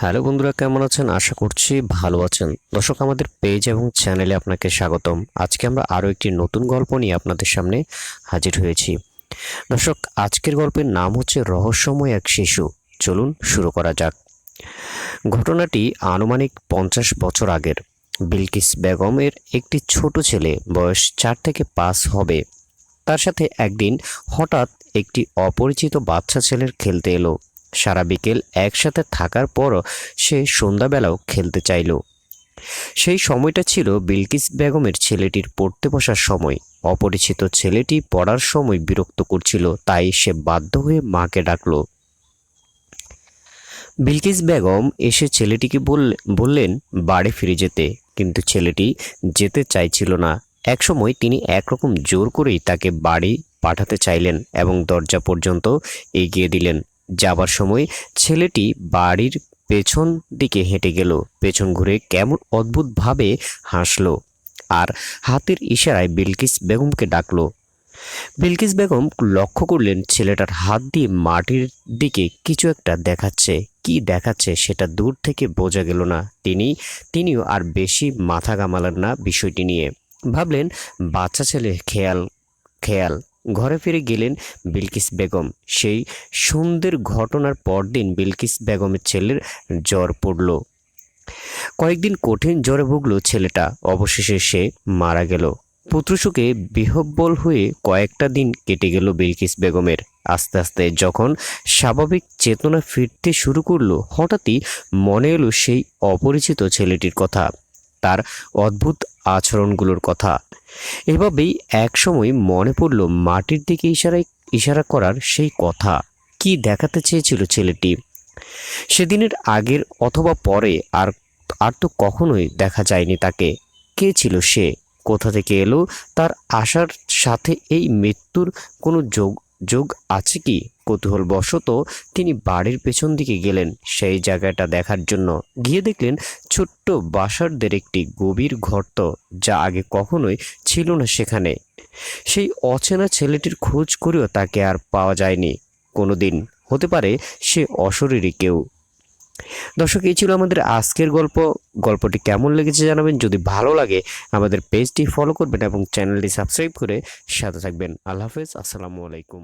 Hello বন্ধুরা, কেমন আছেন? আশা করছি ভালো আছেন। দর্শক, আমাদের পেজ এবং চ্যানেলে আপনাকে স্বাগতম। আজকে আমরা আরও একটি নতুন গল্প নিয়ে আপনাদের সামনে হাজির হয়েছি। দর্শক, আজকের গল্পের নাম হচ্ছে রহস্যময় এক শিশু। চলুন শুরু করা যাক। ঘটনাটি আনুমানিক 50 বছর আগের। বিলকিস বেগমের একটি ছোট ছেলে, বয়স 4 থেকে 5 হবে। তার সাথে একদিন হঠাৎ একটি অপরিচিত বাচ্চা ছেলের খেলতে এলো। সারা বিকেল একসাথে থাকার পরও সে সন্ধ্যাবেলাও খেলতে চাইল। সেই সময়টা ছিল বিলকিস বেগমের ছেলেটির পড়তে বসার সময়। অপরিচিত ছেলেটি পড়ার সময় বিরক্ত করছিল, তাই সে বাধ্য হয়ে মাকে ডাকলো। বিলকিস বেগম এসে ছেলেটিকে বললেন বাড়ি ফিরে যেতে, কিন্তু ছেলেটি যেতে চাইছিল না। একসময় তিনি একরকম জোর করেই তাকে বাড়ি পাঠাতে চাইলেন এবং দরজা পর্যন্ত এগিয়ে দিলেন। যাবার সময় ছেলেটি বাড়ির পেছন দিকে হেঁটে গেল, পেছন ঘুরে কেমন অদ্ভুতভাবে হাসলো আর হাতের ইশারায় বিলকিস বেগমকে ডাকলো। বিলকিস বেগম লক্ষ্য করলেন ছেলেটার হাত দিয়ে মাটির দিকে কিছু একটা দেখাচ্ছে। কি দেখাচ্ছে সেটা দূর থেকে বোঝা গেল না। তিনিও আর বেশি মাথা ঘামালেন না বিষয়টি নিয়ে। ভাবলেন বাচ্চা ছেলে, খেয়াল খেয়াল। ঘরে ফিরে গেলেন বিলকিস বেগম। সেই সন্ধ্যের ঘটনার পরদিন বিলকিস বেগমের ছেলের জ্বর পড়ল। কয়েকদিন কঠিন জ্বরে ভুগল ছেলেটা। অবশেষে সে মারা গেল। পুত্রশোকে বিহ্বল হয়ে কয়েকটা দিন কেটে গেল বিলকিস বেগমের। আস্তে আস্তে যখন স্বাভাবিক চেতনা ফিরতে শুরু করলো, হঠাৎই মনে এলো সেই অপরিচিত ছেলেটির কথা, তার অদ্ভুত আচরণগুলোর কথা। এভাবেই একসময় মনে পড়ল মাটির দিকে ইশারা করার সেই কথা। কি দেখাতে চেয়েছিল ছেলেটি? সেদিনের আগের অথবা পরে আর আর তো কখনোই দেখা যায়নি তাকে। কে ছিল সে? কোথা থেকে এলো? তার আসার সাথে এই মৃত্যুর কোনো যোগ আছে কি? কৌতূহলবশত তিনি বাড়ির পেছন দিকে গেলেন সেই জায়গাটা দেখার জন্য। গিয়ে দেখলেন ছোট্ট বাসারদের একটি গভীর গর্ত, যা আগে কখনোই ছিল না সেখানে। সেই অচেনা ছেলেটির খোঁজ করেও তাকে আর পাওয়া যায়নি কোনোদিন। হতে পারে সে অশরীরী কেউ। দর্শক, এই ছিল আমাদের আজকের গল্প। গল্পটি কেমন লেগেছে জানাবেন। যদি ভালো লাগে আমাদের পেজটি ফলো করবেন এবং চ্যানেলটি সাবস্ক্রাইব করে সাথে থাকবেন। আল্লাহ হাফেজ, আসসালামু আলাইকুম।